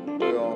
Well,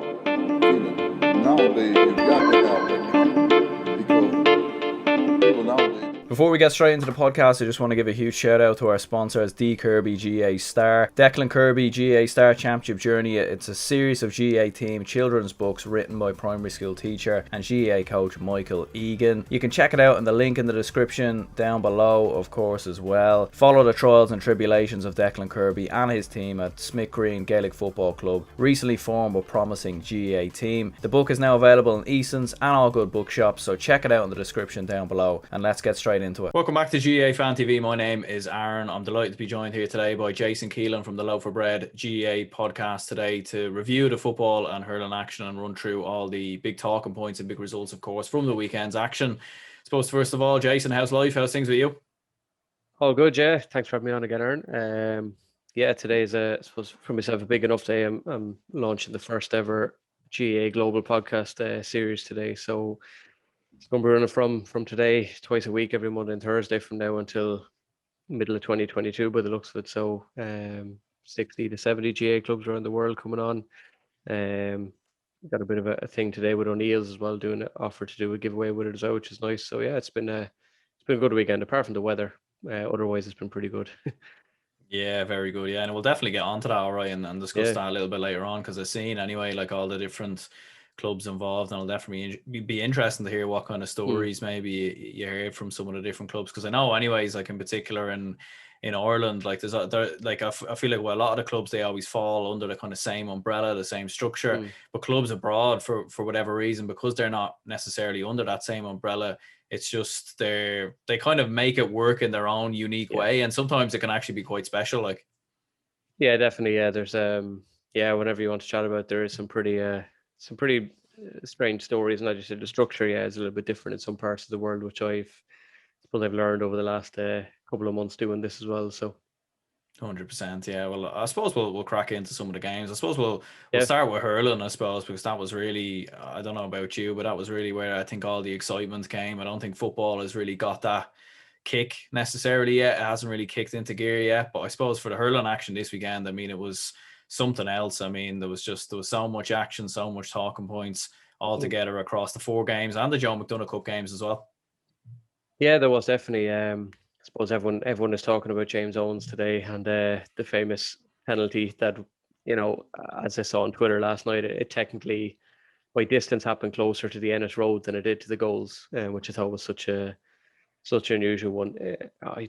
nowadays you got to have that confidence because people nowadays. Before we get straight into the podcast, I just want to give a huge shout out to our sponsors, Declan Kirby GAA Star. Declan Kirby GAA Star Championship Journey. It's a series of GAA team children's books written by primary school teacher and GAA coach Michael Egan. You can check it out in the link in the description down below, of course, as well. Follow the trials and tribulations of Declan Kirby and his team at Smithgreen Gaelic Football Club, recently formed but promising GAA team. The book is now available in Easons and all good bookshops, so check it out in the description down below, and let's get straight into it. Welcome back to GAA Fan TV. My name is Aaron. I'm delighted to be joined here today by Jason Keelan from the Loaf of Bread GAA podcast today to review the football and hurling action and run through all the big talking points and big results, of course, from the weekend's action. I suppose first of all, Jason, how's life? How's things with you? All good, yeah. Thanks for having me on again, Aaron. Today is I suppose for myself a big enough day. I'm launching the first ever GAA Global podcast series today, so it's going to be running from today twice a week, every Monday and Thursday from now until middle of 2022 by the looks of it. So 60 to 70 GAA clubs around the world coming on. Got a bit of a thing today with O'Neill's as well, doing an offer to do a giveaway with it as well, which is nice. So yeah, it's been a good weekend apart from the weather. Otherwise, it's been pretty good. Yeah, very good. Yeah, and we'll definitely get onto that, all right, and discuss that a little bit later on, because I've seen anyway, like all the different clubs involved, and it'll definitely be interesting to hear what kind of stories maybe you heard from some of the different clubs, because I know anyways, like in particular in Ireland, like I feel like a lot of the clubs, they always fall under the kind of same umbrella, the same structure, but clubs abroad for whatever reason, because they're not necessarily under that same umbrella, it's just they kind of make it work in their own unique way, and sometimes it can actually be quite special. Like, yeah, definitely. Yeah, there's whenever you want to chat about it, there is some pretty strange stories, and like you said, the structure is a little bit different in some parts of the world, which I've learned over the last couple of months doing this as well. So 100%, yeah. Well, I suppose we'll crack into some of the games. I suppose we'll start with hurling, I suppose, because that was really, I don't know about you, but that was really where I think all the excitement came. I don't think football has really got that kick necessarily yet. It hasn't really kicked into gear yet. But I suppose for the hurling action this weekend, I mean, it was something else. I mean, there was so much action, so much talking points all together across the 4 games and the Joe McDonagh Cup games as well. Yeah, there was definitely. I suppose everyone is talking about James Owens today and the famous penalty that, as I saw on Twitter last night, it technically by distance happened closer to the Ennis Road than it did to the goals, which I thought was such an unusual one. I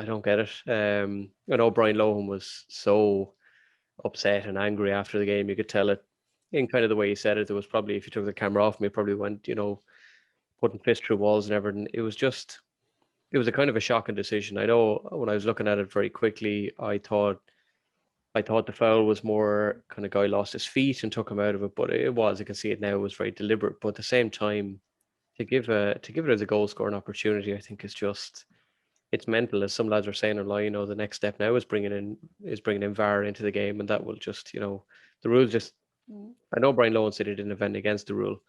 don't get it. I know Brian Lohan was so upset and angry after the game. You could tell it in kind of the way he said it. There was probably, if you took the camera off me, probably went, putting fists through walls and everything. It was a kind of a shocking decision. I know when I was looking at it very quickly, I thought the foul was more kind of guy lost his feet and took him out of it, but I can see it now, it was very deliberate. But at the same time, to give it as a goal scoring opportunity, I think it's mental, as some lads are saying online. The next step now is bringing in VAR into the game, and that will just, the rules just. I know Brian Lohan said he didn't offend against the rule,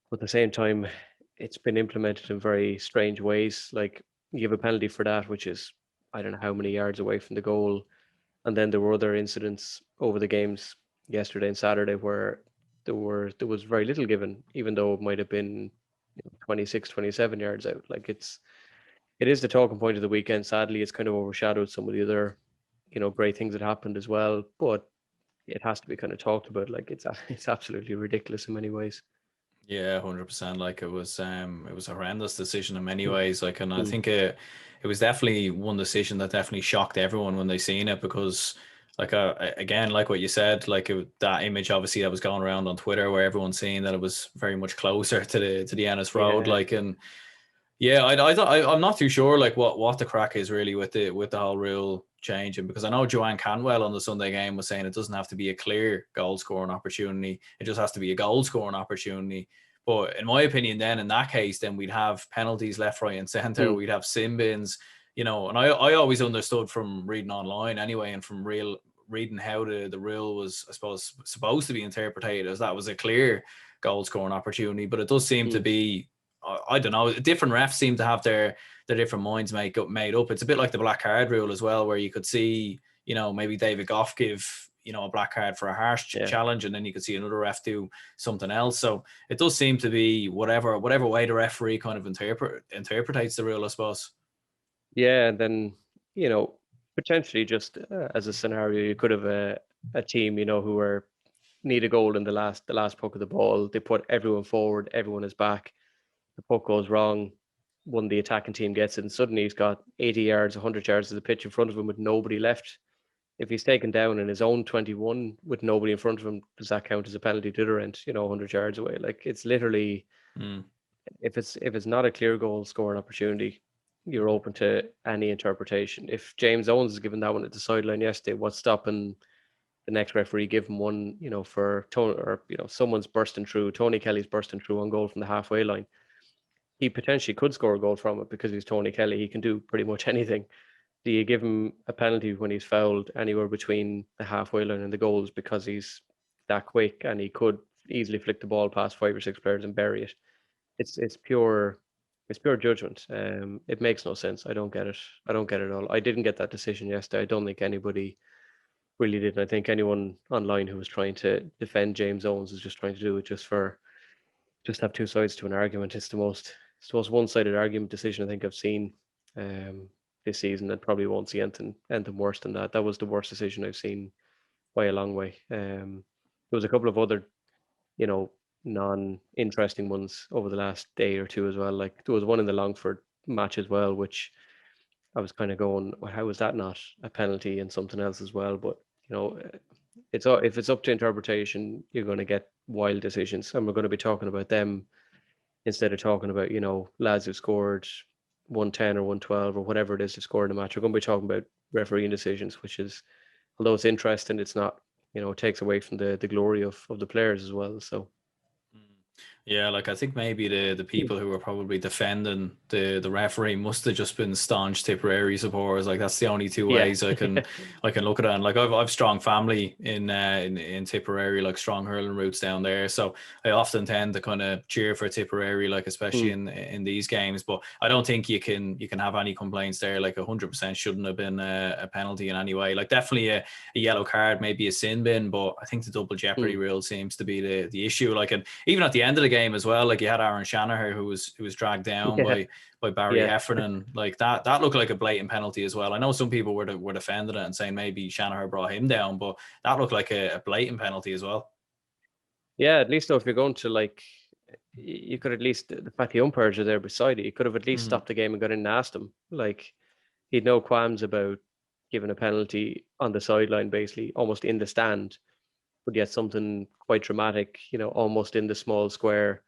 but at the same time, it's been implemented in very strange ways. Like, you have a penalty for that, which is, I don't know how many yards away from the goal, and then there were other incidents over the games yesterday and Saturday where there was very little given, even though it might have been 26, 27 yards out. Like, it is the talking point of the weekend. Sadly, it's kind of overshadowed some of the other, great things that happened as well. But it has to be kind of talked about. Like, it's absolutely ridiculous in many ways. Yeah, 100%. Like, it was a horrendous decision in many ways. Like, and I think it was definitely one decision that definitely shocked everyone when they seen it, because, like, again, like what you said, like that image obviously that was going around on Twitter where everyone's seeing that it was very much closer to the Ennis Road. Yeah. Like, and yeah, I'm not too sure like what the crack is really with the whole rule changing, because I know Joanne Cantwell on the Sunday game was saying it doesn't have to be a clear goal scoring opportunity, it just has to be a goal scoring opportunity. But in my opinion, then in that case, then we'd have penalties left, right, and centre. We'd have sin bins, and I always understood from reading online anyway, and from reading how the rule was, I suppose, supposed to be interpreted as that was a clear goal scoring opportunity. But it does seem to be, I don't know, different refs seem to have their different minds made up. It's a bit like the black card rule as well, where you could see, maybe David Goff give, a black card for a harsh Yeah. challenge, and then you could see another ref do something else. So it does seem to be whatever way the referee kind of interpretates the rule, I suppose. Yeah, and then potentially just as a scenario, you could have a team who need a goal in the last puck of the ball. They put everyone forward, everyone is back. The puck goes wrong. One of the attacking team gets it, and suddenly he's got 80 yards, 100 yards of the pitch in front of him with nobody left. If he's taken down in his own 21 with nobody in front of him, does that count as a penalty to the end? 100 yards away. Like, it's literally, if it's not a clear goal scoring opportunity, you're open to any interpretation. If James Owens is given that one at the sideline yesterday, what's stopping the next referee give him one, for Tony, or someone's bursting through, Tony Kelly's bursting through on goal from the halfway line. He potentially could score a goal from it because he's Tony Kelly. He can do pretty much anything. Do you give him a penalty when he's fouled anywhere between the halfway line and the goals because he's that quick and he could easily flick the ball past 5 or 6 players and bury it? It's pure judgment. It makes no sense. I don't get it. I don't get it at all. I didn't get that decision yesterday. I don't think anybody really did. And I think anyone online who was trying to defend James Owens is just trying to do it just have two sides to an argument. It's the most one-sided argument decision I think I've seen this season, and probably won't see anything worse than that. That was the worst decision I've seen by a long way. There was a couple of other, non-interesting ones over the last day or two as well. Like, there was one in the Longford match as well, which I was kind of going, well, how is that not a penalty, and something else as well? But if it's up to interpretation, you're going to get wild decisions, and we're going to be talking about them instead of talking about lads who scored 110 or 112 or whatever it is to score in a match. We're going to be talking about refereeing decisions, which is, although it's interesting, it's not, it takes away from the glory of the players as well. So yeah, like, I think maybe the people who were probably defending the referee must have just been staunch Tipperary supporters. Like, that's the only two ways I can look at it. And like, I've strong family in Tipperary, like strong hurling roots down there. So I often tend to kind of cheer for Tipperary, like, especially in these games. But I don't think you can have any complaints there. Like, 100% shouldn't have been a penalty in any way. Like, definitely a yellow card, maybe a sin bin, but I think the double jeopardy rule seems to be the issue. Like, and even at the end of the game as well, like, you had Aaron Shanahan who was dragged down by Barry Heffernan. Like, that looked like a blatant penalty as well. I know some people were defending it and saying maybe Shanahan brought him down, but that looked like a blatant penalty as well. Yeah, at least though, if you're going to, like, you could at least, the fact the umpires are there beside you, you could have at least stopped the game and got in and asked him. Like, he'd no qualms about giving a penalty on the sideline, basically almost in the stand, but yet something quite dramatic, almost in the small square,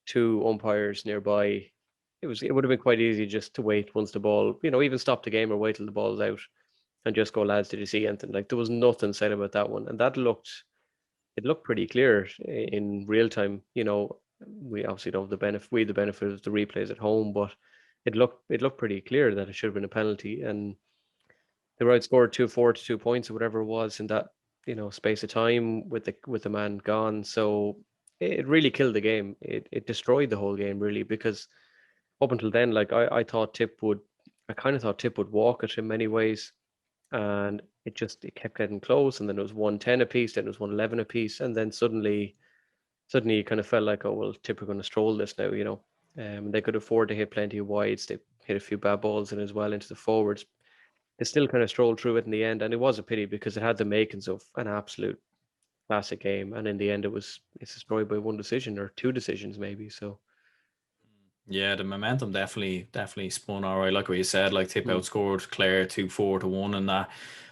2 umpires nearby. It would have been quite easy just to wait once the ball, even stop the game or wait till the ball's out and just go, lads, did you see anything? Like, there was nothing said about that one. And it looked pretty clear in real time. We obviously don't have the benefit of the replays at home, but it looked pretty clear that it should have been a penalty. And they were outscored 2-4 to 2 points or whatever it was in that space of time with the man gone. So it really killed the game. It destroyed the whole game, really, because up until then, like, I kind of thought Tipp would walk it in many ways, and it kept getting close, and then it was 110 apiece, then it was 111 apiece, and then suddenly you kind of felt like, oh well, Tipp are going to stroll this now. They could afford to hit plenty of wides. They hit a few bad balls in as well into the forwards. They still kind of strolled through it in the end, and it was a pity because it had the makings of an absolute classic game, and in the end it's destroyed by one decision or 2 decisions maybe. So yeah, the momentum definitely spun all right. Like what you said, like, Tipp outscored Clare 2-4 to 1 in that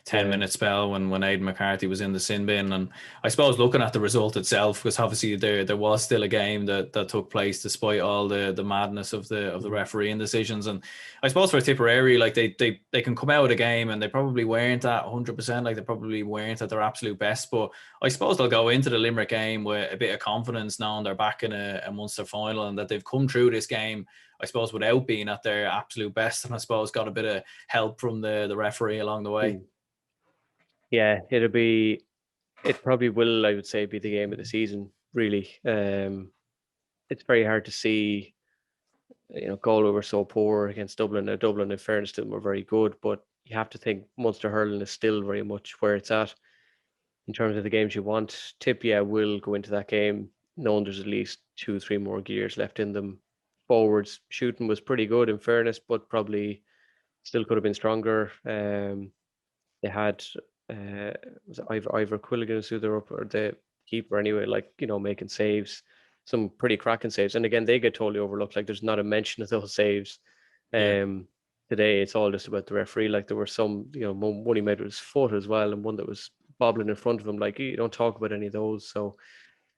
10-minute spell when Aidan McCarthy was in the sin bin. And I suppose looking at the result itself, because obviously there was still a game that took place despite all the madness of the refereeing decisions. And I suppose for Tipperary, like, they can come out of the game and they probably weren't at 100%, like, they probably weren't at their absolute best, but I suppose they'll go into the Limerick game with a bit of confidence, knowing they're back in a Munster final and that they've come through this game, I suppose, without being at their absolute best, and I suppose got a bit of help from the referee along the way. Yeah, it probably will, I would say, be the game of the season, really. It's very hard to see, Galway were so poor against Dublin. Now, Dublin, in fairness to them, were very good, but you have to think Munster hurling is still very much where it's at. in terms of the games you want, Tip, will go into that game knowing there's at least 2-3 more gears left in them. Forwards shooting was pretty good in fairness, but probably still could have been stronger. They had was it Ivor Quilligan who they're up, or the keeper anyway, like, making saves, some pretty cracking saves. And again, they get totally overlooked. Like, there's not a mention of those saves. Yeah. Today it's all just about the referee. Like, there were some, one he made with his foot as well, and one that was bobbling in front of him. Like, you don't talk about any of those. So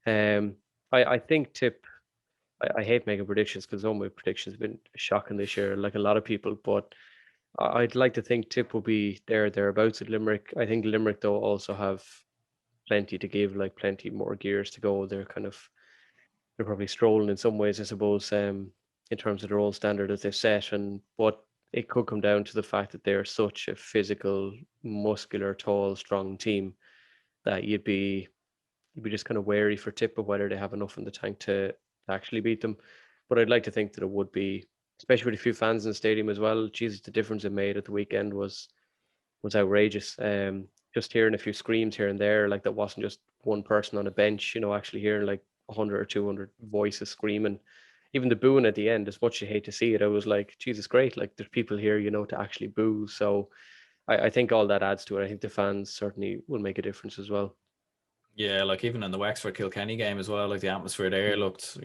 um I think Tip, I hate making predictions because all my predictions have been shocking this year, like a lot of people, but I'd like to think Tip will be thereabouts at Limerick. I think Limerick though also have plenty to give, like plenty more gears to go. They're probably strolling in some ways, I suppose, in terms of their own standard that they've set. And but it could come down to the fact that they're such a physical, muscular, tall, strong team that you'd be just kind of wary for Tip of whether they have enough in the tank to actually beat them. But I'd like to think that it would be, especially with a few fans in the stadium as well. Jesus, the difference it made at the weekend was outrageous. Just hearing a few screams here and there, like that wasn't just one person on a bench, actually hearing like 100 or 200 voices screaming. Even the booing at the end, as much as you hate to see it, I was like, Jesus, great. Like, there's people here, to actually boo. So I think all that adds to it. I think the fans certainly will make a difference as well. Yeah, like even in the Wexford Kilkenny game as well, like the atmosphere there looked,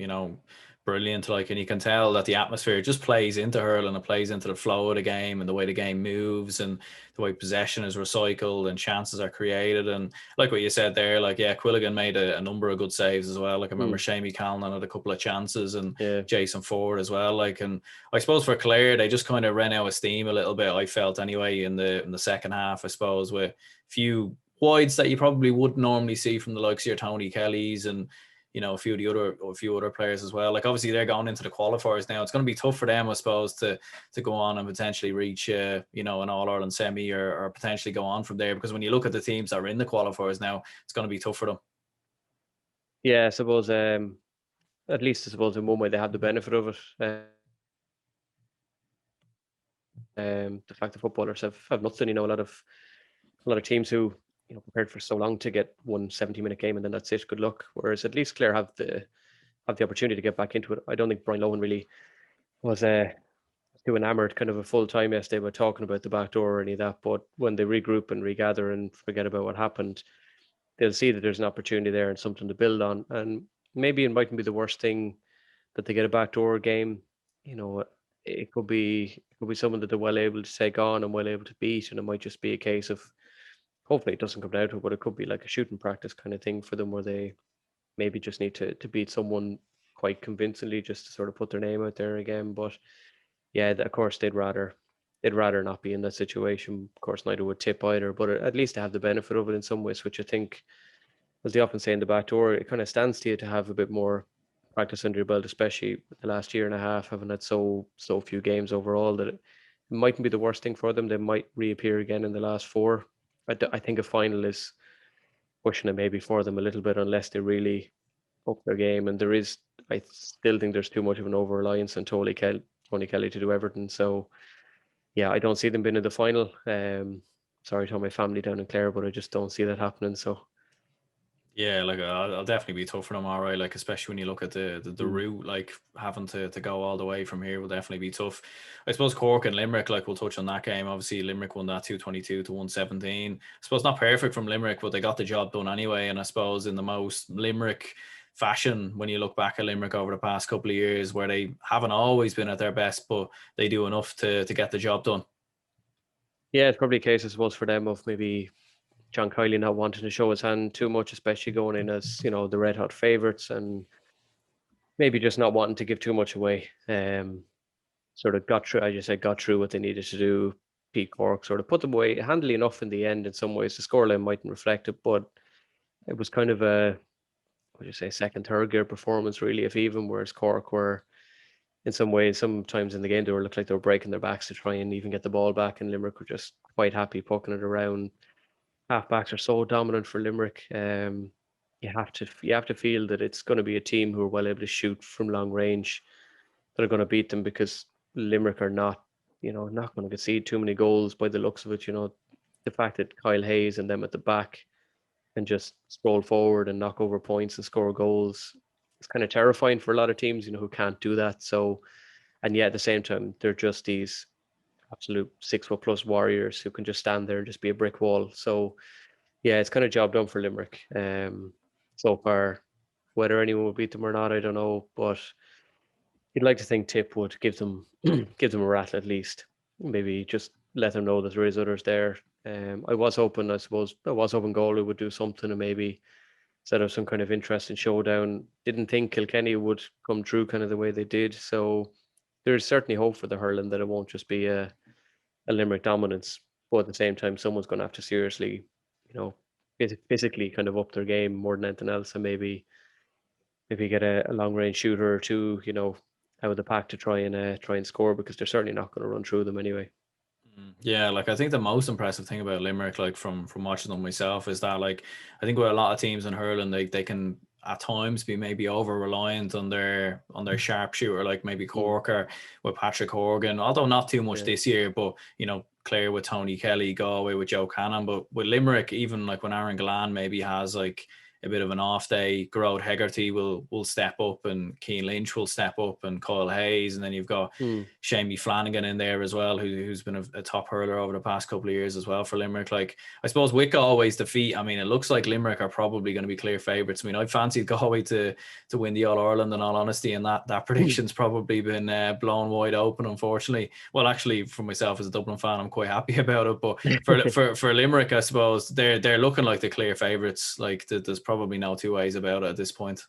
brilliant. Like, and you can tell that the atmosphere just plays into hurling, it plays into the flow of the game and the way the game moves and the way possession is recycled and chances are created. And like what you said there, like, yeah, Quilligan made a number of good saves as well. Like, I remember Shamey Callan had a couple of chances, and Jason Ford as well. Like, and I suppose for Clare, they just kind of ran out of steam a little bit, I felt anyway, in the second half, I suppose, with few wides that you probably wouldn't normally see from the likes of your Tony Kellys and a few other players as well. Like, obviously they're going into the qualifiers now. It's going to be tough for them, I suppose, to go on and potentially reach an All-Ireland semi or potentially go on from there, because when you look at the teams that are in the qualifiers now, it's going to be tough for them. Yeah, I suppose at least I suppose in one way they have the benefit of it. The fact that footballers have nothing, a lot of teams who prepared for so long to get one 70-minute game and then that's it, good luck. Whereas at least Clare have the opportunity to get back into it. I don't think Brian Lohan really was too enamored kind of a full time yesterday about talking about the back door or any of that. But when they regroup and regather and forget about what happened, they'll see that there's an opportunity there and something to build on. And maybe it mightn't be the worst thing that they get a backdoor game. It could be someone that they're well able to take on and well able to beat, and it might just be a case of, hopefully it doesn't come down to it, but it could be like a shooting practice kind of thing for them, where they maybe just need to beat someone quite convincingly just to sort of put their name out there again. But yeah, of course they'd rather not be in that situation. Of course, neither would Tip either, but at least they have the benefit of it in some ways, which I think, as they often say in the back door, it kind of stands to you to have a bit more practice under your belt, especially the last year and a half, having had so few games overall, that it mightn't be the worst thing for them. They might reappear again in the last four. I think a final is pushing it maybe for them a little bit, unless they really up their game. And I still think there's too much of an over reliance on Tony Kelly to do everything. So yeah, I don't see them being in the final. Sorry to all my family down in Clare, but I just don't see that happening. So Yeah, like I'll definitely be tough for them, all right. Like, especially when you look at the route, like having to go all the way from here will definitely be tough. I suppose Cork and Limerick, like, we'll touch on that game. Obviously, Limerick won that 222 to 117. I suppose not perfect from Limerick, but they got the job done anyway. And I suppose in the most Limerick fashion, when you look back at Limerick over the past couple of years, where they haven't always been at their best, but they do enough to get the job done. yeah, it's probably a case, I suppose, for them of maybe John Kiley not wanting to show his hand too much, especially going in as, the red hot favourites, and maybe just not wanting to give too much away. Sort of got through, I just said, got through what they needed to do. Pete Cork sort of put them away handily enough in the end. In some ways, the scoreline mightn't reflect it, but it was kind of a, second, third gear performance, really, if even. Whereas Cork were, in some ways, sometimes in the game, looked like they were breaking their backs to try and even get the ball back, and Limerick were just quite happy poking it around. Halfbacks are so dominant for Limerick. You have to feel that it's going to be a team who are well able to shoot from long range that are going to beat them, because Limerick are not going to concede too many goals by the looks of it. The fact that Kyle Hayes and them at the back and just stroll forward and knock over points and score goals. It's kind of terrifying for a lot of teams, who can't do that. So, and yet at the same time, they're just these absolute 6 foot plus warriors who can just stand there and just be a brick wall. So, yeah, it's kind of job done for Limerick. So far, whether anyone will beat them or not, I don't know. But you'd like to think Tip would give them give them a rattle at least. Maybe just let them know that there is others there. I was hoping, I suppose, Galway would do something and maybe set up some kind of interesting showdown. Didn't think Kilkenny would come through kind of the way they did. So there's certainly hope for the hurling that it won't just be a Limerick dominance. But at the same time, someone's going to have to seriously, physically kind of up their game more than anything else, and maybe get a long range shooter or two, out of the pack to try and score, because they're certainly not going to run through them anyway. Yeah, like I think the most impressive thing about Limerick, like from watching them myself, is that like I think with a lot of teams in hurling, they can at times be maybe over reliant on their sharpshooter, like maybe Cork or with Patrick Horgan, although not too much this year, but Clare with Tony Kelly, Galway with Joe Cannon, but with Limerick, even like when Aaron Gallan maybe has like a bit of an off day, Gerard Hegarty will step up, and Keane Lynch will step up, and Kyle Hayes, and then you've got Shamey Flanagan in there as well, who's been a top hurler over the past couple of years as well for Limerick. Like I suppose with Galway's defeat, I mean, it looks like Limerick are probably going to be clear favourites. I mean, I fancied Galway to win the All Ireland in all honesty, and that prediction's probably been blown wide open, unfortunately. Well, actually, for myself as a Dublin fan, I'm quite happy about it. But for Limerick, I suppose they're looking like the clear favourites. Like there's probably no two ways about it at this point.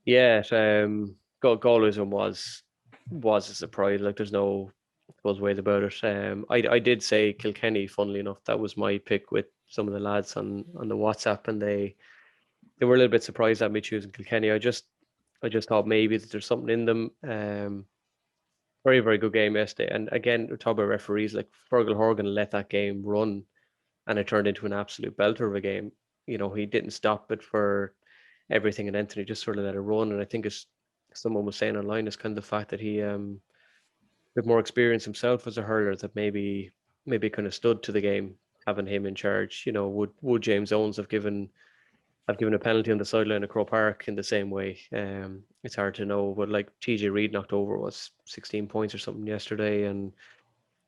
Yeah, Galway's one was a surprise. Like there's no ways about it. I did say Kilkenny. Funnily enough, that was my pick with some of the lads on the WhatsApp, and they were a little bit surprised at me choosing Kilkenny. I just thought maybe that there's something in them. Very, very good game yesterday. And again, we talk about referees, like Fergal Horgan let that game run, and it turned into an absolute belter of a game. He didn't stop it for everything, and Anthony just sort of let it run. And I think, as someone was saying online, is kind of the fact that he with more experience himself as a hurler, that maybe kind of stood to the game, having him in charge. Would James Owens have given a penalty on the sideline of Croke Park in the same way? It's hard to know, but like TJ Reid knocked over 16 points or something yesterday, and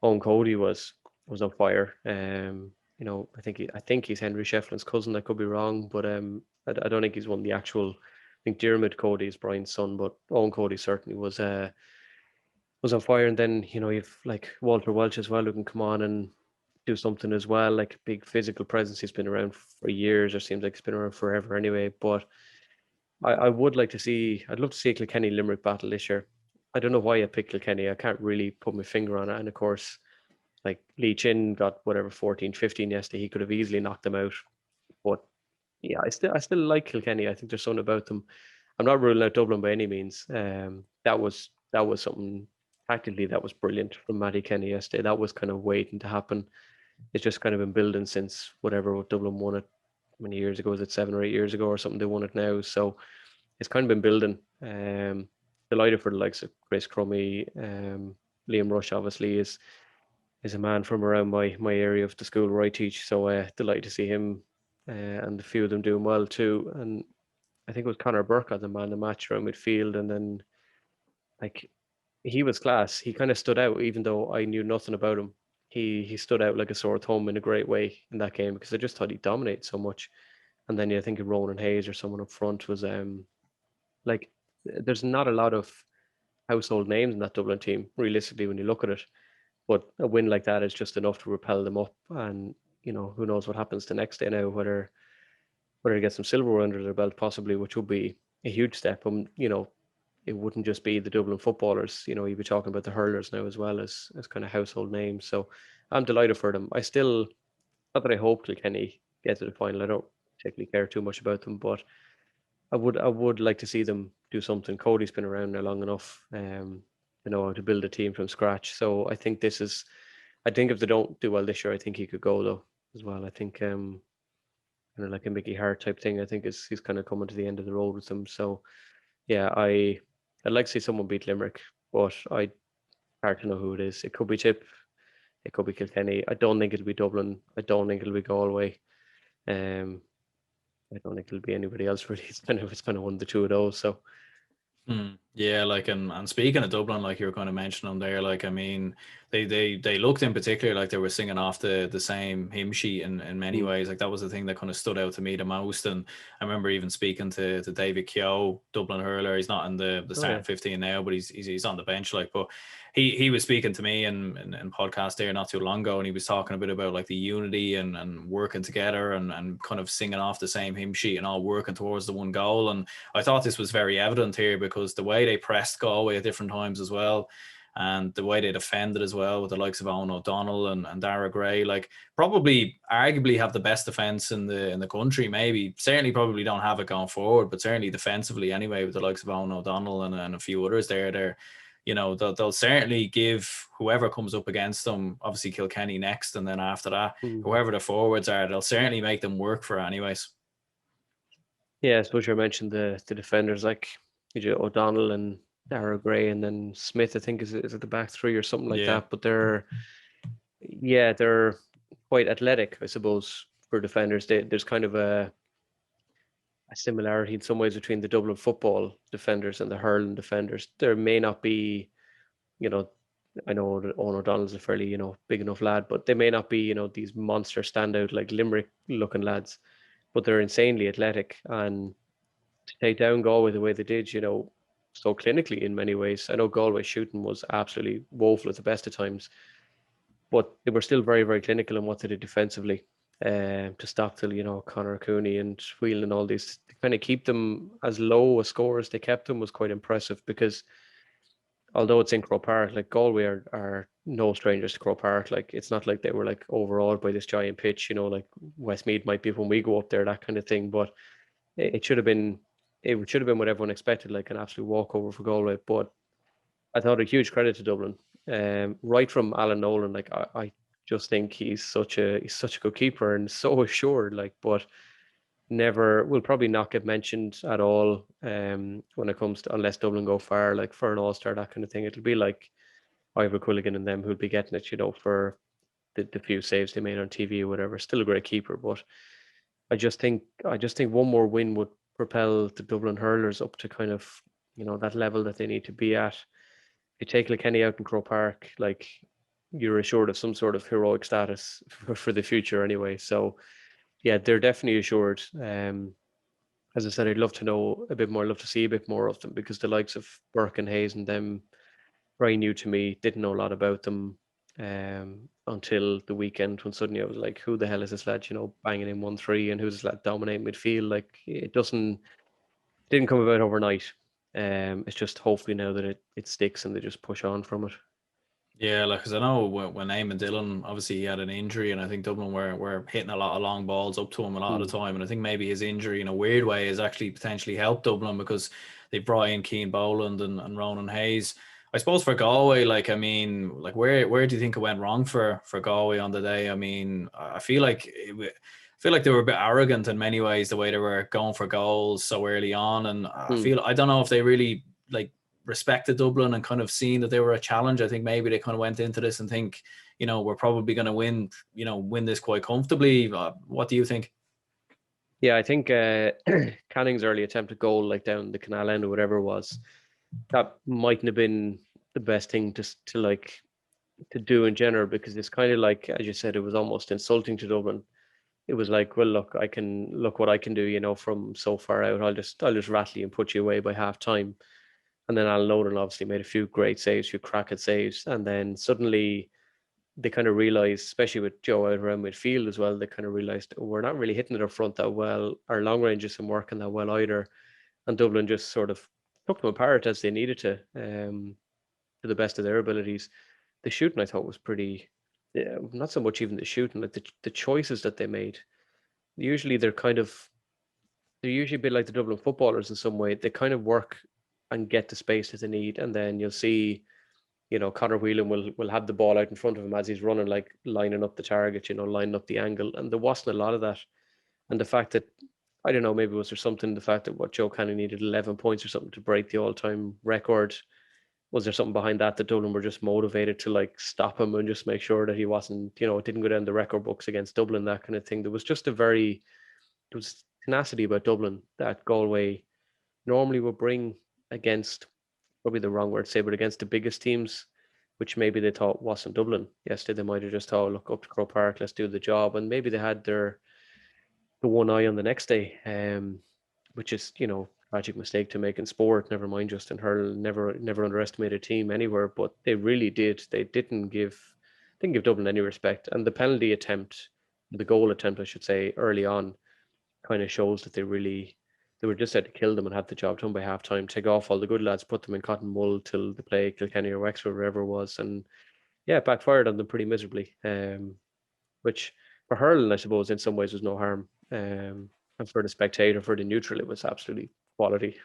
Owen Cody was on fire. I think he's Henry Shefflin's cousin. I could be wrong, but I don't think he's one of the actual. I think Diarmid Cody is Brian's son, but Owen Cody certainly was on fire. And then you've like Walter Welch as well, who can come on and do something as well, like a big physical presence. He's been around for years, or seems like he's been around forever anyway. But I would like to see. I'd love to see a Kilkenny Limerick battle this year. I don't know why I picked Kilkenny. I can't really put my finger on it. And of course, like Lee Chin got whatever 14, 15 yesterday. He could have easily knocked them out. But yeah, I still like Kilkenny. I think there's something about them. I'm not ruling out Dublin by any means. That was something tactically that was brilliant from Matty Kenny yesterday. That was kind of waiting to happen. It's just kind of been building since whatever Dublin won it. How many years ago? Was it 7 or 8 years ago or something? They won it now, so it's kind of been building. Delighted for the likes of Chris Crummy. Liam Rush obviously is a man from around my area of the school where I teach. So delighted to see him and a few of them doing well too. And I think it was Conor Burke got the man of the match around midfield, and then like he was class. He kind of stood out, even though I knew nothing about him. He stood out like a sore thumb in a great way in that game, because I just thought he dominated so much. And then I think Ronan Hayes or someone up front was like there's not a lot of household names in that Dublin team, realistically, when you look at it. But a win like that is just enough to repel them up. And who knows what happens the next day now, whether they get some silverware under their belt possibly, which would be a huge step. It wouldn't just be the Dublin footballers. You'd be talking about the hurlers now as well as kind of household names. So I'm delighted for them. I still, not that I hope Kilkenny get to the final. I don't particularly care too much about them, but I would like to see them do something. Cody's been around now long enough, to know how to build a team from scratch. So I think I think if they don't do well this year, I think he could go though as well. I think kind of like a Mickey Hart type thing. I think he's kind of coming to the end of the road with them. So yeah, I'd like to see someone beat Limerick, but hard to know who it is. It could be Tip, it could be Kilkenny. I don't think it'll be Dublin. I don't think it'll be Galway. I don't think it'll be anybody else really. It's kind of one of the two of those. So Yeah, like and speaking of Dublin, like you were kind of mentioning them there, like I mean, they looked in particular like they were singing off the same hymn sheet in many ways. Like that was the thing that kind of stood out to me the most. And I remember even speaking to David Keogh, Dublin hurler. He's not in the oh yeah, starting 15 now, but he's on the bench. Like, but he was speaking to me in podcast there not too long ago, and he was talking a bit about like the unity and working together and kind of singing off the same hymn sheet and all working towards the one goal. And I thought this was very evident here because the way they pressed Galway at different times as well, and the way they defended as well with the likes of Owen O'Donnell and Dereck Gray, like probably arguably have the best defense in the country. Maybe certainly probably don't have it going forward, but certainly defensively anyway with the likes of Owen O'Donnell and a few others there. They'll certainly give whoever comes up against them, obviously Kilkenny next, and then after that, whoever the forwards are, they'll certainly make them work for it anyways. yeah. I suppose you mentioned the defenders like O'Donnell and Dereck Gray, and then Smith. I think is at the back three or something like that. But they're quite athletic, I suppose, for defenders. There's kind of a similarity in some ways between the Dublin football defenders and the hurling defenders. There may not be, I know that Owen O'Donnell's a fairly, big enough lad, but they may not be, these monster standout like Limerick looking lads, but they're insanely athletic. And to take down Galway the way they did, so clinically in many ways. I know Galway shooting was absolutely woeful at the best of times, but they were still very, very clinical in what they did defensively. To stop till Conor Cooney and Whelan and all these, to kind of keep them as low a score as they kept them was quite impressive, because although it's in Croke Park, like Galway are no strangers to Croke Park. Like it's not like they were like overawed by this giant pitch, like Westmeath might be when we go up there, that kind of thing. But it should have been what everyone expected, like an absolute walkover for Galway. But I thought a huge credit to Dublin, right from Alan Nolan. Like I just think he's such a good keeper and so assured. Like, but never will probably not get mentioned at all when it comes to, unless Dublin go far, like for an All-Star, that kind of thing. It'll be like Ivor Quilligan and them who'll be getting it, for the few saves they made on TV or whatever. Still a great keeper, but I just think one more win would propel the Dublin hurlers up to kind of that level that they need to be at. If you take Kilkenny out in Croke Park, like you're assured of some sort of heroic status for the future anyway. So yeah, they're definitely assured. As I said, I'd love to know a bit more, love to see a bit more of them, because the likes of Burke and Hayes and them, very new to me, didn't know a lot about them until the weekend, when suddenly I was like, who the hell is this lad, banging in 1-3, and who's this lad dominating midfield? Like didn't come about overnight. It's just hopefully now that it sticks and they just push on from it. Yeah, like, because I know when Eamon Dillon, obviously he had an injury, and I think Dublin were hitting a lot of long balls up to him a lot of the time, and I think maybe his injury in a weird way has actually potentially helped Dublin, because they brought in Keane Boland and Ronan Hayes. I suppose for Galway, like, I mean, like where do you think it went wrong for Galway on the day? I mean, I feel like they were a bit arrogant in many ways, the way they were going for goals so early on, and I don't know if they really like respected Dublin and kind of seen that they were a challenge. I think maybe they kind of went into this and think, we're probably going to win this quite comfortably. What do you think? Yeah, I think Canning's early attempted goal, like down the canal end or whatever it was, that mightn't have been the best thing to do in general, because it's kind of like, as you said, it was almost insulting to Dublin. It was like, well, look what I can do, from so far out. I'll just rattle you and put you away by half time. And then Alan Nolan obviously made a few great saves, a few cracking saves. And then suddenly they kind of realised, especially with Joe out around midfield as well, they kind of realised, we're not really hitting it up front that well. Our long range isn't working that well either. And Dublin just sort of took them apart as they needed to the best of their abilities. The shooting, I thought, was pretty, not so much even the shooting, like the choices that they made. Usually they're usually a bit like the Dublin footballers in some way. They kind of work and get the space that they need, and then you'll see, Conor Whelan will have the ball out in front of him as he's running, like lining up the target, lining up the angle, and there wasn't a lot of that. And the fact that, I don't know, maybe was there something, the fact that what Joe Canning needed 11 points or something to break the all-time record, was there something behind that Dublin were just motivated to like stop him and just make sure that he wasn't, didn't go down the record books against Dublin, that kind of thing. There was just there was tenacity about Dublin that Galway normally would bring against, probably the wrong word to say, but against the biggest teams, which maybe they thought wasn't Dublin. Yesterday they might have just thought, look, up to Croke Park, let's do the job. And maybe they had the one eye on the next day, which is, tragic mistake to make in sport, never mind just in hurling. Never underestimate a team anywhere, but they really did. They didn't give Dublin any respect. And the penalty attempt, the goal attempt, I should say, early on, kind of shows that they were just out to kill them and had the job done by half time, take off all the good lads, put them in cotton wool till they play Kilkenny or Wexford, wherever it was. And yeah, it backfired on them pretty miserably. Which for hurling, I suppose, in some ways was no harm. And for the spectator, for the neutral, it was absolutely quality.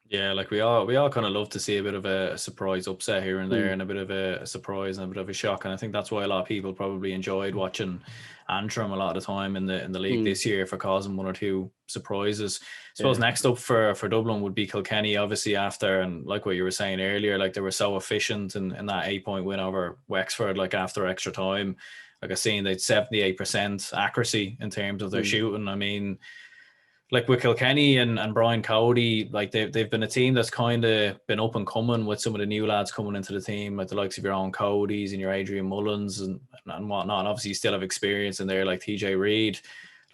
Yeah, like we all kind of love to see a bit of a surprise upset here and there, and a bit of a surprise and a bit of a shock. And I think that's why a lot of people probably enjoyed watching Antrim a lot of the time in the league this year, for causing one or two surprises. I suppose next up for Dublin would be Kilkenny, obviously, after, and like what you were saying earlier, like they were so efficient in that 8-point win over Wexford, like after extra time. Like I seen they'd 78% accuracy in terms of their shooting. I mean, like with Kilkenny and Brian Cody, like they've been a team that's kind of been up and coming with some of the new lads coming into the team, like the likes of your own Codys and your Adrian Mullins and whatnot. And obviously you still have experience in there, like TJ Reid.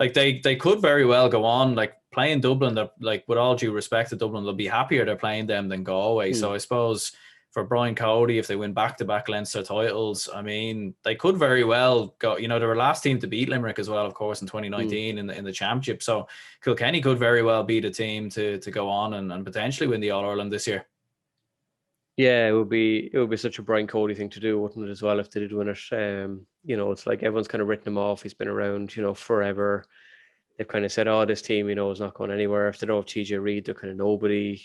Like they could very well go on, like playing Dublin. That, like, with all due respect to Dublin, they'll be happier they're playing them than Galway. So I suppose for Brian Cody, if they win back-to-back Leinster titles, I mean, they could very well go, they were last team to beat Limerick as well, of course, in 2019 in the championship. So Kilkenny could very well be the team to go on and potentially win the All-Ireland this year. Yeah, it would be such a Brian Cody thing to do, wouldn't it, as well, if they did win it. It's like everyone's kind of written him off. He's been around, forever. They've kind of said, oh, this team, is not going anywhere. If they don't have TJ Reid, they're kind of nobody.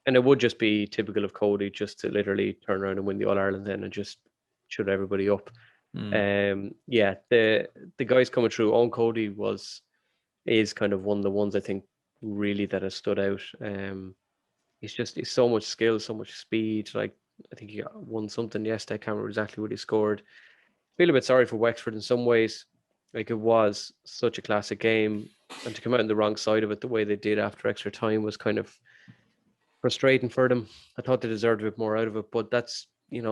And it would just be typical of Cody just to literally turn around and win the All-Ireland then and just shut everybody up. The guys coming through, Owen Cody is kind of one of the ones I think really that has stood out. He's so much skill, so much speed. Like, I think he won something yesterday. I can't remember exactly what he scored. Feel a bit sorry for Wexford in some ways. Like, it was such a classic game, and to come out on the wrong side of it the way they did after extra time was kind of frustrating for them. I thought they deserved a bit more out of it, but that's,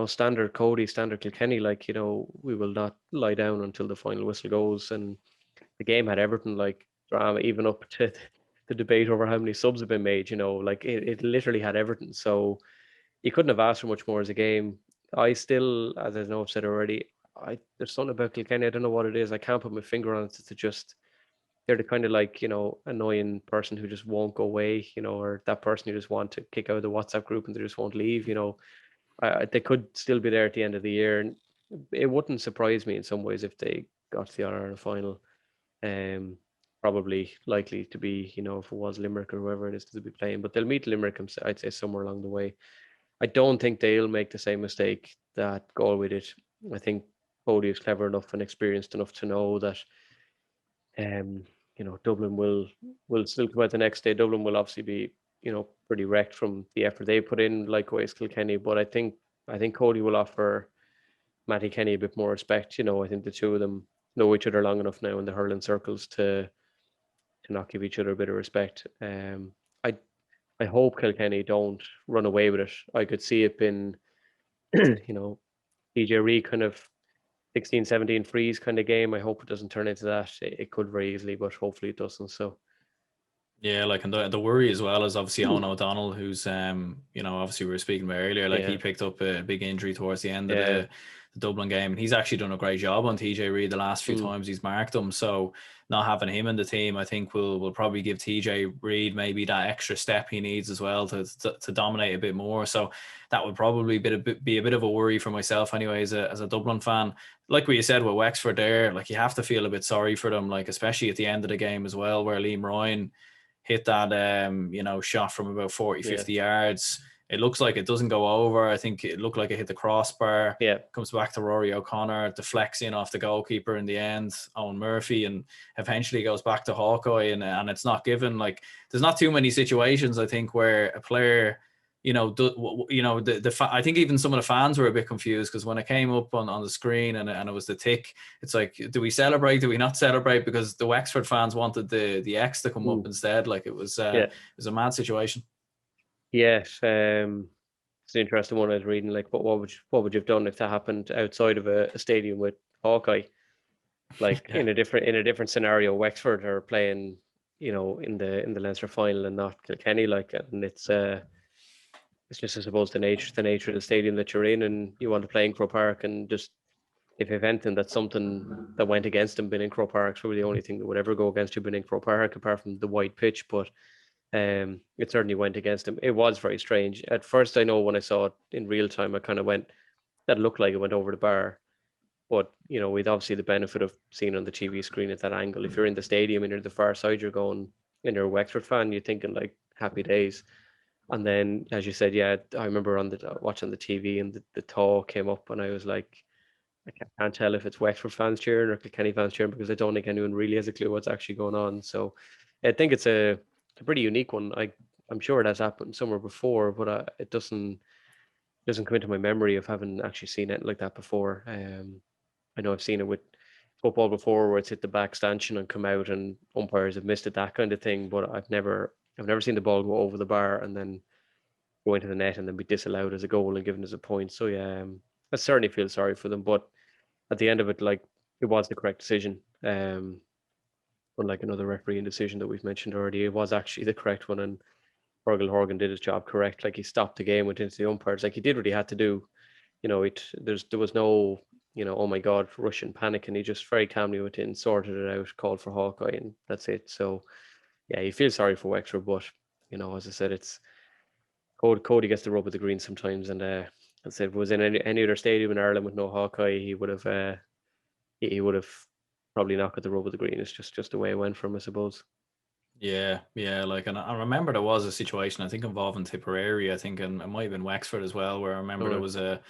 standard Cody, standard Kilkenny. Like, we will not lie down until the final whistle goes. And the game had everything, like drama, even up to the debate over how many subs have been made. Like it literally had everything. So you couldn't have asked for much more as a game. I still, as I know I've said already, there's something about Kilkenny. I don't know what it is. I can't put my finger on it. To just, they're the kind of like, annoying person who just won't go away, or that person you just want to kick out of the WhatsApp group and they just won't leave, they could still be there at the end of the year. And it wouldn't surprise me in some ways if they got to the All-Ireland final. Probably likely to be, if it was Limerick or whoever it is to be playing, but they'll meet Limerick, I'd say, somewhere along the way. I don't think they'll make the same mistake that Galway did. I think Cody is clever enough and experienced enough to know that Dublin will still come out the next day. Dublin will obviously be, pretty wrecked from the effort they put in, likewise Kilkenny. But I think Cody will offer Matty Kenny a bit more respect. I think the two of them know each other long enough now in the hurling circles to not give each other a bit of respect. I hope Kilkenny don't run away with it. I could see it in, DJ Reid kind of 16-17 freeze kind of game. I hope it doesn't turn into that. It could very easily, but hopefully it doesn't. So yeah, like, and the worry as well is obviously Owen O'Donnell, who's obviously we were speaking about earlier, like he picked up a big injury towards the end of the Dublin game, and he's actually done a great job on TJ Reid the last few times he's marked him. So not having him in the team, I think will probably give TJ Reid maybe that extra step he needs as well to dominate a bit more. So that would probably be a bit of a worry for myself anyway as a Dublin fan. Like what you said with Wexford there, like you have to feel a bit sorry for them, like especially at the end of the game as well, where Liam Ryan hit that shot from about 40-50 yards. It looks like it doesn't go over. I think it looked like it hit the crossbar. Yeah. Comes back to Rory O'Connor, deflects in off the goalkeeper in the end, Owen Murphy, and eventually goes back to Hawkeye, and it's not given. Like, there's not too many situations, I think, where a player I think even some of the fans were a bit confused, because when it came up on the screen and it was the tick, it's like, do we celebrate? Do we not celebrate? Because the Wexford fans wanted the X to come up instead. Like, it was a mad situation. Yeah, it's an interesting one. I was reading, like, what would you have done if that happened outside of a stadium with Hawkeye? Like, in a different scenario, Wexford are playing, in the Leinster final and not Kilkenny, like, and it's just, I suppose, the nature of the stadium that you're in, and you want to play in Croke Park, and just, if anything, that's something that went against him. Being in Croke Park is probably the only thing that would ever go against you being in Croke Park, apart from the wide pitch. But it certainly went against him. It was very strange. At first, I know when I saw it in real time, I kind of went, that looked like it went over the bar. But, with obviously the benefit of seeing on the TV screen at that angle. If you're in the stadium and you're the far side, you're going, and you're a Wexford fan, you're thinking, like, happy days. And then, as you said, yeah, I remember watching the TV, and the thaw came up, and I was like, I can't tell if it's Wexford fans cheering or Kilkenny fans cheering, because I don't think anyone really has a clue what's actually going on. So I think it's a pretty unique one. I'm sure it has happened somewhere before, but it doesn't come into my memory of having actually seen it like that before. I know I've seen it with football before, where it's hit the back stanchion and come out, and umpires have missed it, that kind of thing. But I've never seen the ball go over the bar and then go into the net and then be disallowed as a goal and given as a point. So yeah, I certainly feel sorry for them. But at the end of it, like, it was the correct decision. Unlike another refereeing decision that we've mentioned already, it was actually the correct one, and Fergal Horgan did his job correct. Like, he stopped the game, went into the umpires, like, he did what he had to do. There was no, oh my God, rush and panic, and he just very calmly went in, sorted it out, called for Hawkeye, and that's it. So yeah, you feel sorry for Wexford, but as I said, it's Cody gets the rub of the green sometimes, and as I said, if it was in any other stadium in Ireland with no Hawkeye, he would have probably not got the rub of the green. It's just the way it went for him, I suppose. Yeah, like, and I remember there was a situation, I think, involving Tipperary, I think, and it might have been Wexford as well, where I remember there was a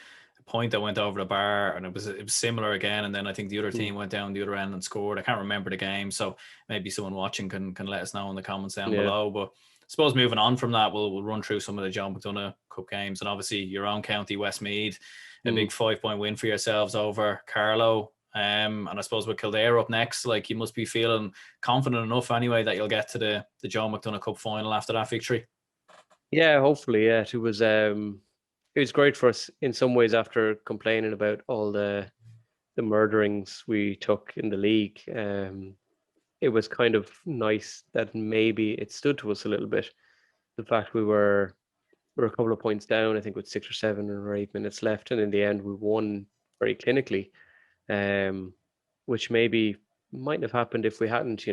point that went over the bar, and it was similar again, and then I think the other team went down the other end and scored. I can't remember the game, so maybe someone watching can let us know in the comments down below. But I suppose moving on from that, we'll run through some of the Joe McDonagh Cup games, and obviously your own county, Westmeath, a big 5-point win for yourselves over Carlow. And I suppose with Kildare up next, like, you must be feeling confident enough anyway that you'll get to the Joe McDonagh Cup final after that victory. Yeah, hopefully. Yeah, it was great for us in some ways, after complaining about all the murderings we took in the league. It was kind of nice that maybe it stood to us a little bit. The fact we were a couple of points down, I think, with 6 or 7 or 8 minutes left, and in the end we won very clinically, which maybe mightn't have happened if we hadn't,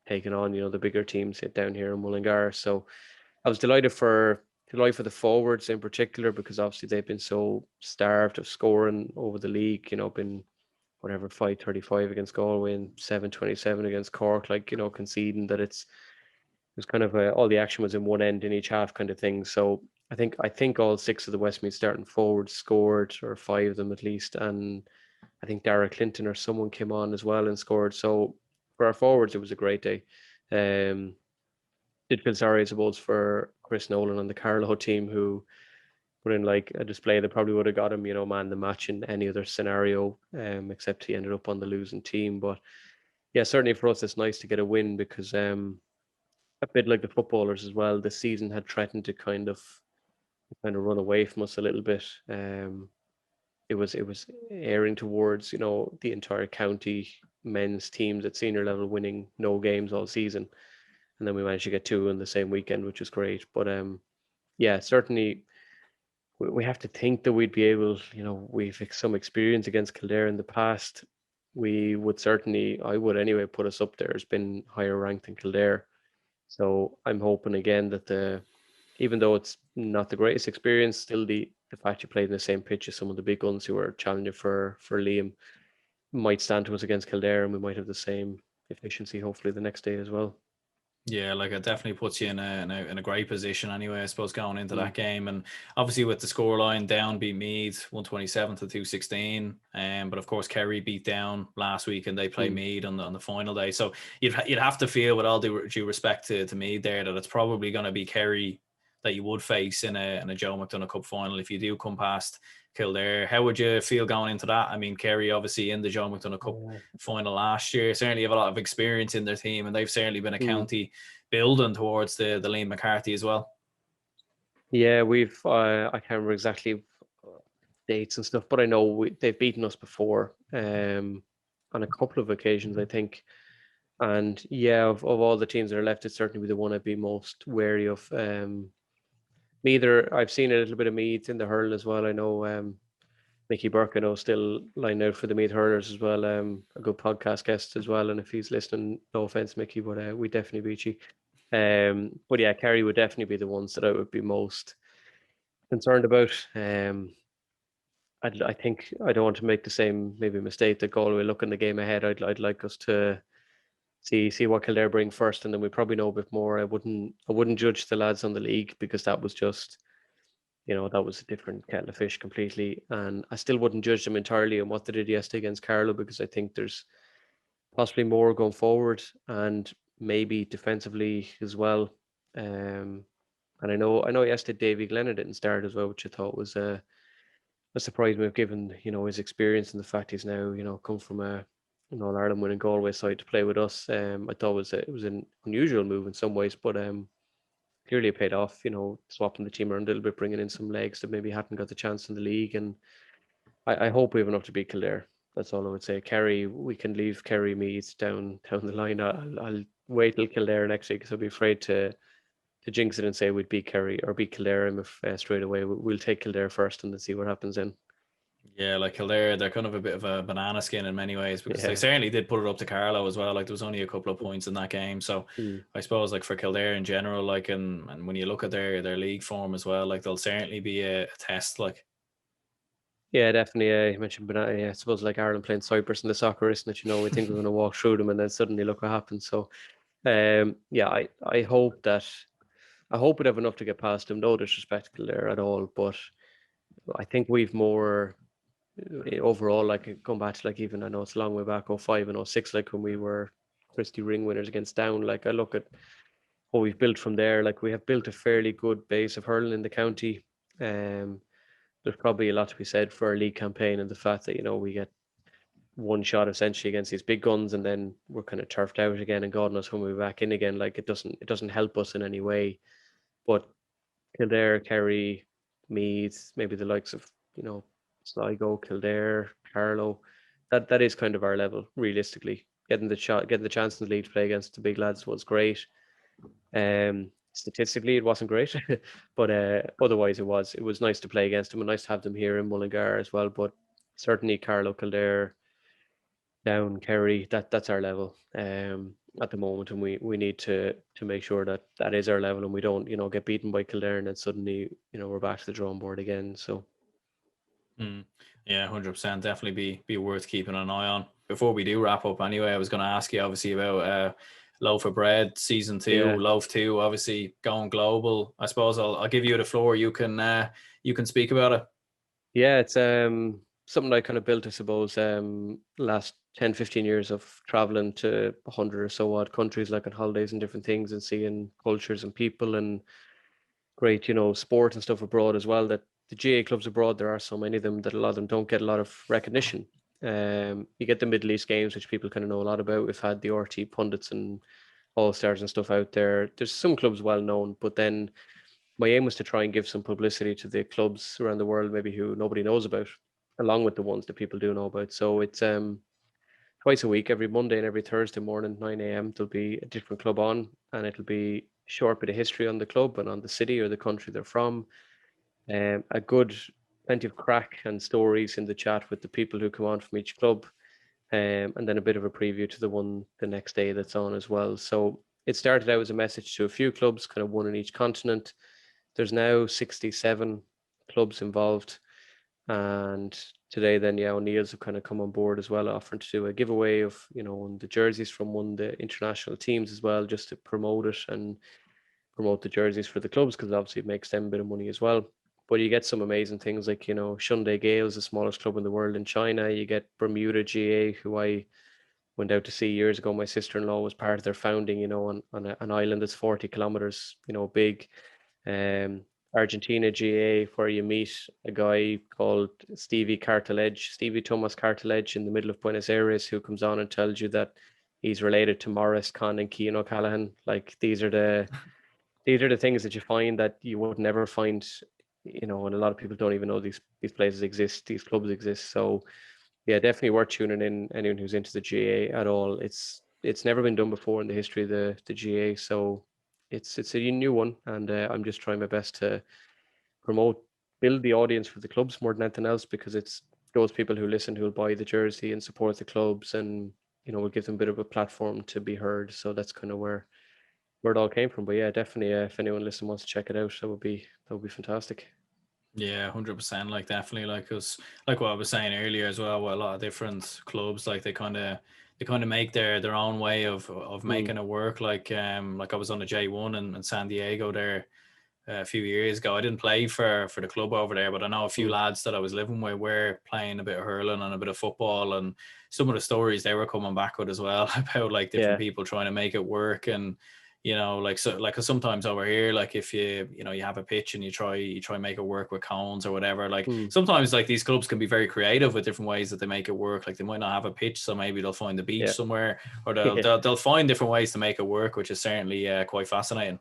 taken on, the bigger teams hit down here in Mullingar. So I was delighted for the forwards in particular, because obviously they've been so starved of scoring over the league. Been whatever 5-35 against Galway and 7-27 against Cork. Like, conceding that it was kind of all the action was in one end in each half kind of thing. So I think all 6 of the Westmeath starting forwards scored, or 5 of them at least, and I think Dereck Clinton or someone came on as well and scored. So for our forwards, it was a great day. Did feel sorry, I suppose, for Chris Nolan on the Carlow team, who put in like a display that probably would have got him, man the match in any other scenario, except he ended up on the losing team. But yeah, certainly for us, it's nice to get a win, because a bit like the footballers as well, the season had threatened to kind of run away from us a little bit. It was airing towards, the entire county men's teams at senior level winning no games all season, and then we managed to get 2 in the same weekend, which was great. But yeah, certainly we have to think that we'd be able, we've some experience against Kildare in the past. I would anyway, put us up there as been higher ranked than Kildare. So I'm hoping again that even though it's not the greatest experience, still the fact you played in the same pitch as some of the big guns who are challenging for Liam might stand to us against Kildare, and we might have the same efficiency hopefully the next day as well. Yeah, like, it definitely puts you in a great position anyway, I suppose, going into that game. And obviously with the scoreline, Down beat Meath 127-216, but of course Kerry beat Down last week, and they play Meath on the final day. So you'd have to feel, with all due respect to Meath there, that it's probably going to be Kerry that you would face in a Joe McDonagh Cup final if you do come past Kildare. How would you feel going into that? I mean, Kerry obviously in the Joe McDonagh Cup final last year certainly have a lot of experience in their team, and they've certainly been a county building towards the Liam McCarthy as well. Yeah, we've I can't remember exactly dates and stuff, but I know they've beaten us before on a couple of occasions, I think. And yeah, of all the teams that are left, it's certainly the one I'd be most wary of. I've seen a little bit of Meath in the hurl as well. I know Mickey Burke, I know, still lined out for the Meath hurlers as well. A good podcast guest as well. And if he's listening, no offense, Mickey, but we definitely beat you. But yeah, Kerry would definitely be the ones that I would be most concerned about. I think I don't want to make the same maybe mistake that Galway look in the game ahead. I'd like us to see what Kildare bring first, and then we probably know a bit more. I wouldn't judge the lads on the league, because that was just, that was a different kettle of fish completely. And I still wouldn't judge them entirely on what they did yesterday against Carlow, because I think there's possibly more going forward and maybe defensively as well. And I know yesterday Davy Glennon didn't start as well, which I thought was a surprise move, given his experience and the fact he's now come from a All Ireland winning Galway side to play with us. I thought it was an unusual move in some ways, but clearly it paid off. Swapping the team around a little bit, bringing in some legs that maybe hadn't got the chance in the league, and I hope we have enough to beat Kildare. That's all I would say. Kerry, we can leave Kerry Meath down the line. I'll wait till Kildare next week, because I'll be afraid to jinx it and say we'd beat Kerry or beat Kildare straight away. We'll take Kildare first and then see what happens then. Yeah, like Kildare, they're kind of a bit of a banana skin in many ways, because they certainly did put it up to Carlow as well. Like, there was only a couple of points in that game. So I suppose, like, for Kildare in general, like, and when you look at their league form as well, like, they'll certainly be a test. Like, yeah, definitely. You mentioned banana. Yeah, I suppose like Ireland playing Cyprus in the soccer, isn't it? We think we're going to walk through them, and then suddenly look what happens. So, yeah, I hope we'd have enough to get past them. No disrespect to Kildare at all, but I think we've more overall, like, going back to, like, even, I know it's a long way back, 05 and 06, like when we were Christie Ring winners against Down. Like, I look at what we've built from there. Like, we have built a fairly good base of hurling in the county. There's probably a lot to be said for our league campaign, and the fact that we get one shot essentially against these big guns, and then we're kind of turfed out again, and God knows when we're back in again. Like, it doesn't help us in any way. But Kildare, Kerry, Meath, maybe the likes of Sligo, Kildare, Carlow, that is kind of our level realistically. Getting the chance in the league to play against the big lads was great. Statistically, it wasn't great, but otherwise it was nice to play against them, and nice to have them here in Mullingar as well. But certainly Carlow, Kildare, Down, Kerry, that's our level at the moment, and we need to make sure that is our level, and we don't get beaten by Kildare and then suddenly we're back to the drawing board again. So yeah, 100%, definitely be worth keeping an eye on. Before we do wrap up, anyway, I was going to ask you obviously about Loaf of Bread season 2, Loaf 2, obviously going global. I suppose I'll give you the floor. You can speak about it. Yeah, it's something I kind of built, I suppose, last 10-15 years of traveling to 100 or so odd countries, like on holidays and different things, and seeing cultures and people and great sport and stuff abroad as well. That the GAA clubs abroad, there are so many of them that a lot of them don't get a lot of recognition. You get the Middle East games, which people kind of know a lot about. We've had the RT pundits and all stars and stuff out there. There's some clubs well known, but then my aim was to try and give some publicity to the clubs around the world, maybe who nobody knows about, along with the ones that people do know about. So it's twice a week, every Monday and every Thursday morning, 9 a.m. There'll be a different club on, and it'll be a short bit of history on the club and on the city or the country they're from. Plenty of crack and stories in the chat with the people who come on from each club, and then a bit of a preview to the one the next day that's on as well. So it started out as a message to a few clubs, kind of one in each continent. There's now 67 clubs involved, and today then O'Neill's have kind of come on board as well, offering to do a giveaway of the jerseys from one of the international teams as well, just to promote it and promote the jerseys for the clubs, because obviously it makes them a bit of money as well. But you get some amazing things like Hyundai Gale is the smallest club in the world in China. You get Bermuda GAA, who I went out to see years ago. My sister-in-law was part of their founding, on an island that's 40 kilometers big. Argentina GAA, where you meet a guy called Stevie Thomas Cartilage in the middle of Buenos Aires, who comes on and tells you that he's related to Morris, Con, and Cian O'Callaghan. Like these are the things that you find that you would never find, and a lot of people don't even know these places exist, these clubs exist. So yeah, definitely worth tuning in. Anyone who's into the GAA at all, it's never been done before in the history of the GAA. So it's a new one, and I'm just trying my best to build the audience for the clubs more than anything else, because it's those people who listen who will buy the jersey and support the clubs, and we'll give them a bit of a platform to be heard. So that's kind of where it all came from. But yeah, definitely, if anyone listening wants to check it out, that would be fantastic. Yeah, 100%. Like definitely, like us, like what I was saying earlier as well. With a lot of different clubs, like they kind of make their own way of making it work. Like I was on the J1 in San Diego there a few years ago. I didn't play for the club over there, but I know a few lads that I was living with were playing a bit of hurling and a bit of football, and some of the stories they were coming back with as well about like different people trying to make it work. And sometimes over here, like if you have a pitch and you try make it work with cones or whatever, like sometimes like these clubs can be very creative with different ways that they make it work. Like they might not have a pitch, so maybe they'll find the beach somewhere, or they'll find different ways to make it work, which is certainly quite fascinating.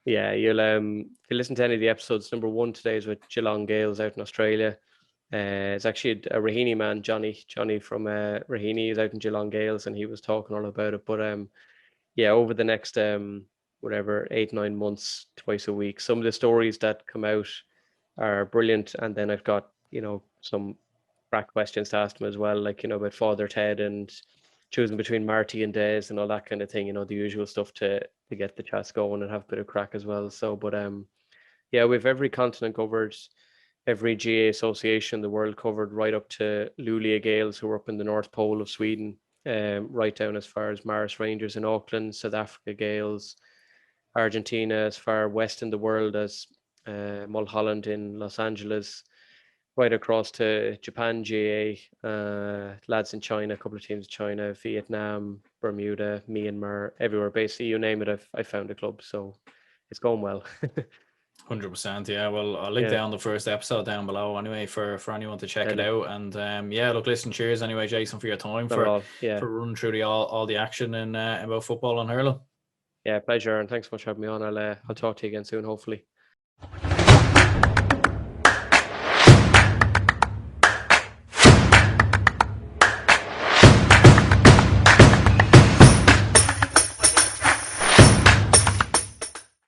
Yeah, you'll if you listen to any of the episodes, number 1 today is with Geelong Gaels out in Australia. It's actually a Raheny man, Johnny from Raheny is out in Geelong Gaels, and he was talking all about it. But over the next 8-9 months, twice a week, some of the stories that come out are brilliant. And then I've got some crack questions to ask them as well, like about Father Ted and choosing between Marty and Des and all that kind of thing, the usual stuff to get the chats going and have a bit of crack as well. So but we've every continent covered, every GA association in the world covered, right up to Luleå Gaels, who are up in the North Pole of Sweden, right down as far as Mars Rangers in Auckland, South Africa Gaels, Argentina as far west in the world as Mulholland in Los Angeles, right across to Japan GA, lads in China, a couple of teams in China, Vietnam, Bermuda, Myanmar, everywhere. Basically, you name it, I've found a club. So it's going well. 100%. Yeah, well, I'll link down the first episode down below anyway for anyone to check it out. And look, listen, cheers anyway, Jason, for your time, for running through all the action in about football and hurling. Yeah, pleasure, and thanks so much for having me on. I'll talk to you again soon, hopefully.